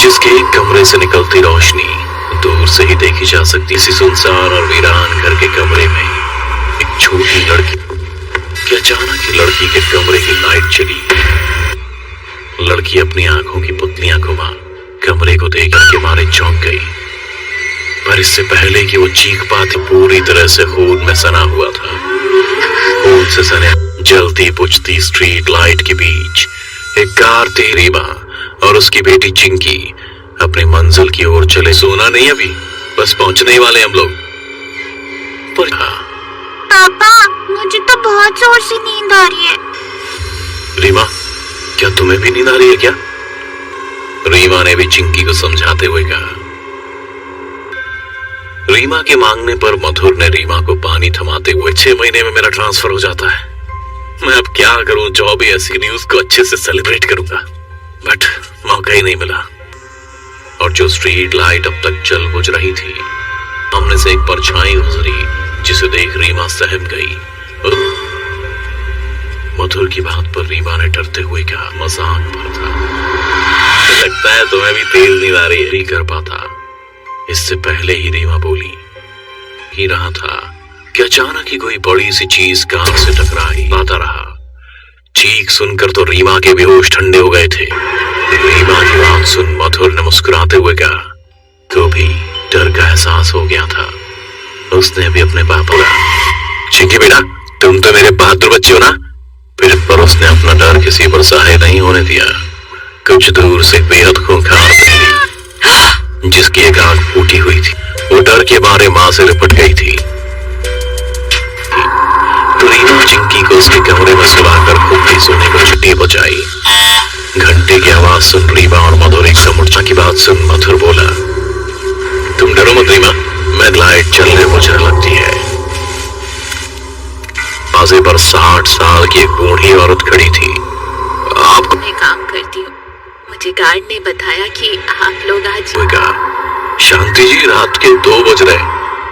जिसके एक कमरे से निकलती रोशनी दूर से ही देखी जा सकती। इसी सुनसान और वीरान घर के कमरे में एक छोटी लड़की कि अचानक ही लड़की के कमरे की लाइट चली। लड़की अपनी आंखों की पुतलियां घुमा कमरे को देखकर के मारे चौंक गई, पर इससे पहले कि वो चीख पाती पूरी तरह से खून में सना हुआ था। खून से सने जलती बुझती स्ट्रीट लाइट के बीच एक कार थी। रीमा और उसकी बेटी चिंकी अपनी मंजिल की ओर चले। सोना नहीं अभी, बस पहुंचने ही वाले हम लोग। पर पापा, मुझे तो बहुत जोर से नींद आ रही है। रीमा, क्या तुम्हें भी नींद आ रही है क्या? रीमा ने भी चिंकी को समझाते हुए कहा। रीमा के मांगने पर मधुर ने रीमा को पानी थमाते हुए 6 महीने में मेरा ट्रांसफर हो जाता है। मैं अब क्या करूं? जॉब ही ऐसी न्यूज को अच्छे से सेलिब्रेट करूंगा, बट मौका ही नहीं मिला। और जो स्ट्रीट लाइट अब तक जल बुझ रही थी, सामने से एक परछाई गुजरी जिसे देख रीमा सहम गई। मधुर की बात पर रीमा ने डरते हुए कहा, मजाक भर था। लगता है तुम्हें भी तेज नींद आ रही है। नहीं कर पाता इससे पहले ही रीमा बोली ही रहा था कि अचानक ही कोई बड़ी सी चीज कान से टकराई। आता रहा। चीख सुनकर तो रीमा के बेहोश ठंडे हो गए थे। रीमा की बात सुन मधुर ने मुस्कुराते हुए कहा, तो भी डर का एहसास हो गया था। उसने भी अपने पापा को, चिंकी बेटा, तुम तो मेरे बहादुर बच्चे हो ना। फिर पर उसने अपना डर किसी पर जाहिर नहीं होने दिया। कुछ दूर से बेहद खूंखार बिल्ली जिसकी एक आंख फूटी हुई थी, वो डर के मारे मां से लिपट गई थी। रीमा चिंकी को उसके कमरे में सुलाकर खूब सोने को छुट्टी बचाई। घंटे की आवाज सुन रीमा और मधुर एकदम उठा। की बात सुन मधुर बोला, तुम डरो मत रीमा, मैं लाइट चलने बुझने लगती है। दरवाजे पर 60 साल की एक बूढ़ी औरत खड़ी थी। आप मैं काम करती हूँ, मुझे गार्ड ने बताया कि आप लोग आज। शांति जी, रात के 2 बज रहे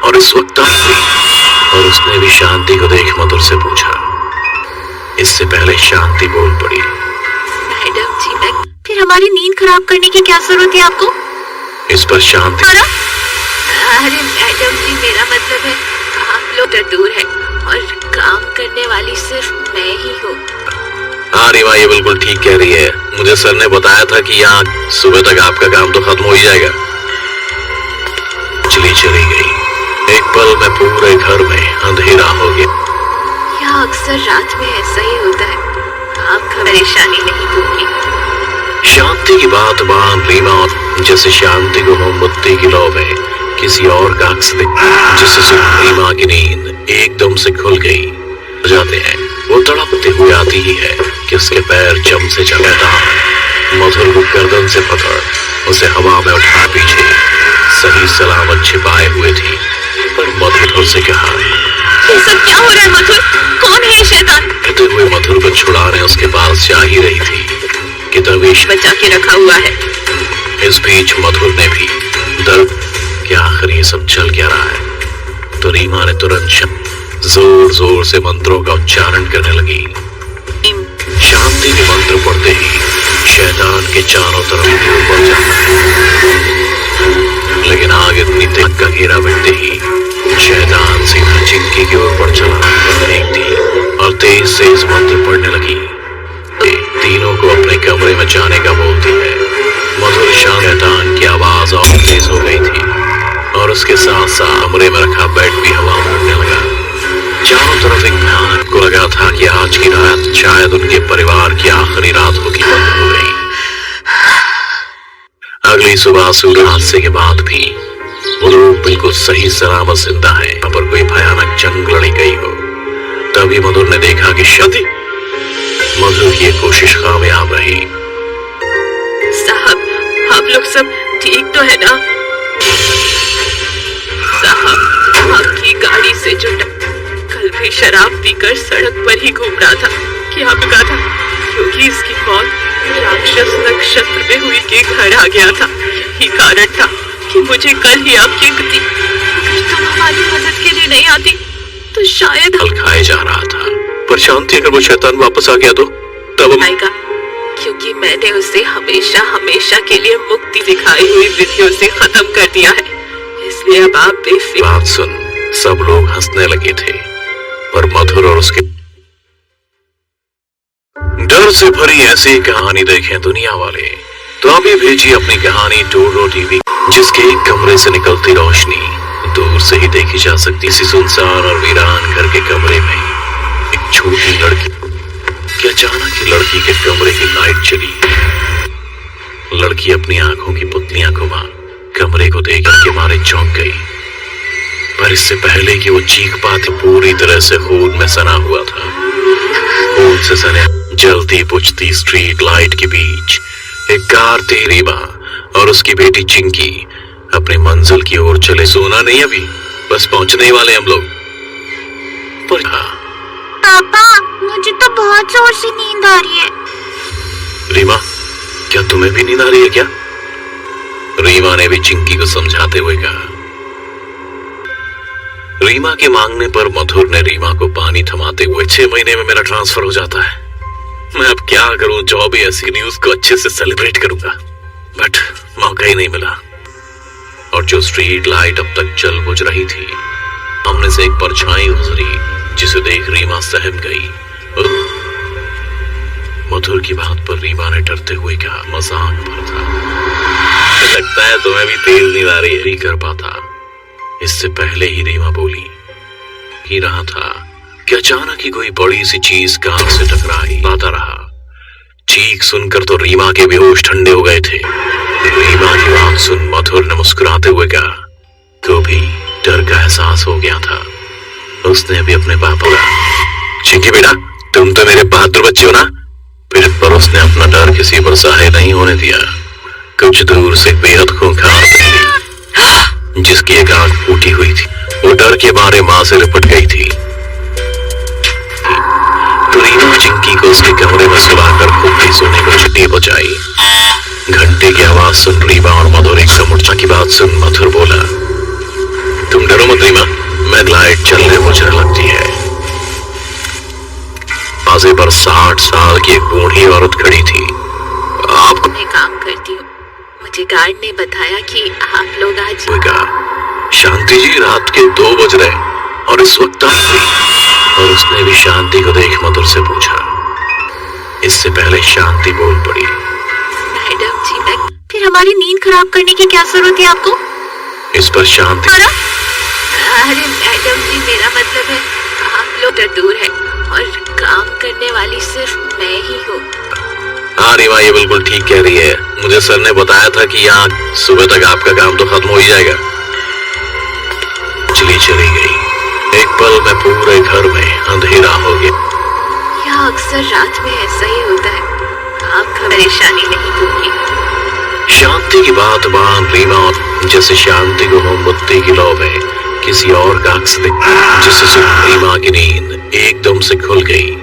और इस वक्त आप फ्री? और उसने भी शांति को देख मधुर से पूछा। इससे पहले शांति बोल पड़ी, मैडम जी, मैं फिर हमारी नींद खराब करने की क्या जरूरत है आपको? इस पर शांति, अरे मैडम जी, मेरा मतलब है आप लोग दूर है और काम करने वाली सिर्फ मैं ही हूँ। हाँ रीमा, ये बिल्कुल ठीक कह रही है। मुझे सर ने बताया था कि यहाँ सुबह तक आपका काम तो खत्म हो ही जाएगा। चली गई। एक पल में पूरे घर में अंधेरा हो गया। यह अक्सर रात में ऐसा ही होता है, आपको परेशानी नहीं होगी। शांति की बात मान रीमा और जैसे शांति को मोमबत्ती की लौ में किसी और का अक्स जिससे सुन रीमा की नींद एकदम से खुल गई। जाते हैं वो तड़पते हुए आती ही है कि उसके पैर जम से चलाता। मधुर को गर्दन से पकड़ उसे हवा में उठा पीछे सही सलामत छिपाए हुए थी। पर मधुर से कहा, ये सब क्या हो रहा है मधुर? कौन है ये शैतान? कहते हुए मधुर को छुड़ाने उसके पास जा ही रही थी कि दरवेश बचा के रखा हुआ है। इस बीच मधुर ने भी दर्द कि आखिर ये सब चल क्या रहा है, तो रीमा ने तुरंत जोर जोर से मंत्रों का उच्चारण करने लगी। शांति के मंत्र पढ़ते ही शैतान के चारों तरफ बढ़ जाता, लेकिन आगे इतनी तेज का घेरा बढ़ते ही शैतान सीधा चिंकी की ओर बढ़ चला थी और तेज से इस मंत्र पढ़ने लगी। तीनों को अपने कमरे में जाने का बोलती है। मधुर शैतान की आवाज और तेज हो गई थी और उसके साथ साथ कमरे में रखा बेड भी हवा में उड़ने लगा। चारों तरफ एक भयानक को लगा था कि आज की रात शायद उनके परिवार की आखिरी रात होगी। बंद हो गई। अगली सुबह सूर्य हादसे के बाद भी वो लोग बिल्कुल सही सलामत जिंदा है। यहाँ पर कोई भयानक जंग लड़ी गई हो। तभी मधुर ने देखा कि शादी मधुर की कोशिश कामयाब रही। साहब, आप लोग सब ठीक तो है ना? साहब, आपकी गाड़ी से जो कल भी शराब पीकर सड़क पर ही घूम रहा था, क्या कहा था? क्योंकि इसकी मौत राक्षस नक्षत्र में हुई के घर आ गया था। यही कारण था कि मुझे कल ही आपकी गति, अगर तुम हमारी मदद के लिए नहीं आती तो शायद हल खाए जा रहा था। पर शांति, अगर वो शैतान वापस आ गया तो तब आएगा। क्योंकि मैंने उसे हमेशा हमेशा के लिए मुक्ति दिखाई हुई विधियों से खत्म कर दिया है। इसलिए अब आप बेफिक्र। बात सुन, सब लोग हंसने लगे थे, पर मधुर और उसके डर से भरी ऐसी कहानी देखें दुनिया वाले तो अभी भेजिए अपनी कहानी टोरो टीवी, जिसके एक कमरे से निकलती रोशनी दूर से ही देखी जा सकती। इसी सुनसान और वीरान घर के कमरे में एक छोटी लड़की कि अचानक ही लड़की के कमरे की लाइट चली। लड़की अपनी आंखों की पुतलियां घुमा कमरे को देखकर के मारे चौंक गई, पर इससे पहले कि वो चीख पाती पूरी तरह से खून में सना हुआ था। खून से सने जलती बुझती स्ट्रीट लाइट के बीच एक कार थी। रीमा और उसकी बेटी चिंकी अपनी मंजिल की ओर चले। सोना नहीं अभी, बस पहुंचने ही वाले हम लोग। पर पापा, मुझे तो बहुत जोर से नींद आ रही है। रीमा, क्या तुम्हें भी नींद आ रही है क्या? रीमा ने भी चिंकी को समझाते हुए कहा। रीमा के मांगने पर मधुर ने रीमा को पानी थमाते हुए 6 महीने में मेरा ट्रांसफर हो जाता है। मैं अब क्या करूं, जॉब ही ऐसी न्यूज को अच्छे से सेलिब्रेट करूंगा, बट मौका ही नहीं मिला। और जो स्ट्रीट लाइट अब तक जल बुझ रही थी, सामने से एक परछाई गुजरी जिसे देख रीमा सहम गई। मधुर की बात पर रीमा ने डरते हुए कहा, मजाक भर था, लगता है तुम्हें भी तेज नींद आ रही है। नहीं कर पाता। इससे पहले ही रीमा बोली ही रहा था कि अचानक ही कोई बड़ी सी चीज कार से टकराई। आता रहा। चीख सुनकर तो रीमा के बेहोश ठंडे हो गए थे। रीमा की बात सुन मधुर ने मुस्कुराते हुए कहा, तो भी डर का एहसास हो गया था। उसने अभी अपने पापा को, चिंकी बेटा, तुम तो मेरे बहादुर बच्चे हो ना। फिर पर उसने अपना डर किसी पर जाहिर नहीं होने दिया। कुछ दूर से बेहद खूंखार बिल्ली जिसकी एक आंख फूटी हुई थी, वो डर के मारे मां से लिपट गई थी। तो रीमा चिंकी को उसके कमरे में सुलाकर खुद भी सोने को चिट्ठी बजाई। घंटे की आवाज सुन रीमा और मधुर एकदम उठा। की बात सुन मधुर बोला, तुम डरो मत रीमा, मैं लाइट चलने बुझने लगती है। आजे पर 60 साल की एक बूढ़ी औरत खड़ी थी। आपको मैं काम करती हूँ, मुझे गार्ड ने बताया कि आप लोग आज। शांति जी, रात के 2 बज रहे और इस वक्त आप हुई। और उसने भी शांति को देख मधुर से पूछा। इससे पहले शांति बोल पड़ी, मैडम जी, मैं फिर हमारी नींद खराब करने की क्या जरूरत है आपको? इस पर शांति, अरे मैडम जी, मेरा मतलब है आप लोग दूर है और काम करने वाली सिर्फ मैं ही हूँ। हाँ रीमा, ये बिल्कुल ठीक कह रही है। मुझे सर ने बताया था कि यहाँ सुबह तक आपका काम तो खत्म हो ही जाएगा। चली गई। एक पल में पूरे घर में अंधेरा हो गया। यह अक्सर रात में ऐसा ही होता है, आपको परेशानी नहीं होगी। शांति की बात मान रीमा जैसे शांति को मोमबत्ती की लौ में किसी और का अक्स दिखा, जिससे सुन रीमा की नींद एकदम से खुल गई।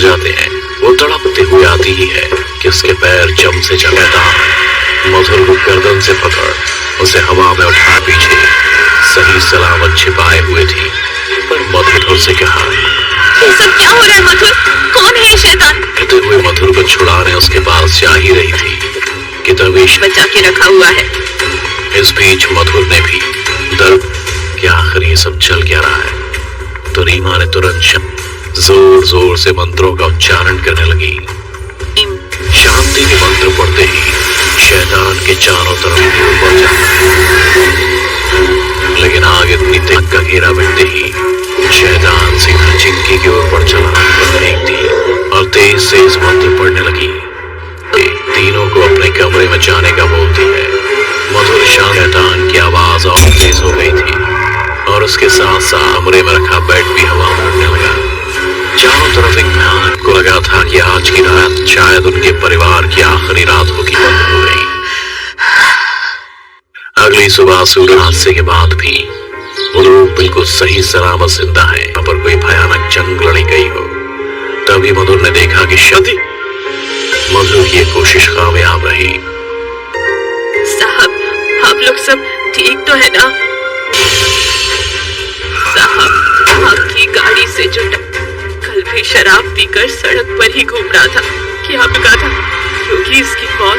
जाते हैं वो तड़पते हुए आती ही है कि उसके पैर जम से जगहता है। मधुर को गर्दन से पकड़ उसे हवा में उठा पीछे सही सलामत छिपाए हुए थी। पर मधुर से कहा, ये सब क्या हो रहा है मधुर? कौन है ये शैतान? कहते हुए मधुर को छुड़ाने उसके पास जा ही रही थी कि तभी बचा के रखा हुआ है। इस बीच मधुर ने भी दर्द कि आखिर ये सब चल क्या रहा है, तो रीमा ने तुरंत जोर जोर से मंत्रों का उच्चारण करने लगी। शांति के मंत्र पढ़ते ही शैतान के चारों तरफ ऊपर जाना, लेकिन आगे इतनी तेज का घेरा बनते ही शैतान सीधा चिंकी की ओर बढ़ चला थी और तेज से इस मंत्र पढ़ने लगी। तीनों को अपने कमरे में जाने का बोलती है। मधुर शैतान की आवाज और तेज हो गई थी और उसके साथ साथ कमरे में रखा बेड भी हवा में उड़ने लगा। चारों तरफ एक भयानक को लगा था कि आज की रात शायद उनके परिवार की आखिरी रात होगी बंद हो गई। अगली सुबह सूर्य हादसे के बाद भी वो लोग बिल्कुल सही सलामत जिंदा है। यहाँ पर कोई भयानक जंग लड़ी गई हो। तभी मधुर ने देखा कि शादी मधुर की कोशिश कामयाब रही। साहब, आप लोग सब ठीक तो है ना? साहब, आपकी गाड़ी से जो कल भी शराब पीकर सड़क पर ही घूम रहा था, क्या बिका था? क्योंकि इसकी मौत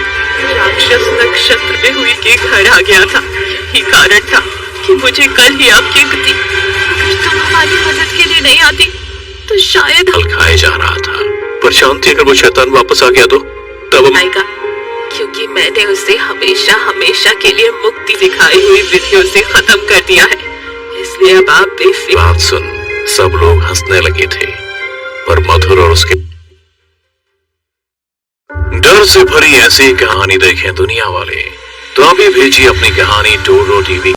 राक्षस नक्षत्र में हुई के घर आ गया था। यही कारण था कि मुझे कल ही आपकी गति, अगर तुम हमारी मदद के लिए नहीं आती तो शायद फल खाए जा रहा था, पर शांति अगर वो शैतान वापस आ गया तो तब आएगा, क्योंकि मैंने उसे हमेशा हमेशा के लिए मुक्ति दिखाई हुई विधियों से खत्म कर दिया है। इसलिए अब आप बेफिक्र। बात सुन, सब लोग हंसने लगे थे और मधुर और उसके डर से भरी ऐसी कहानी देखें दुनिया वाले तो अभी भेजिए अपनी कहानी टोरो टीवी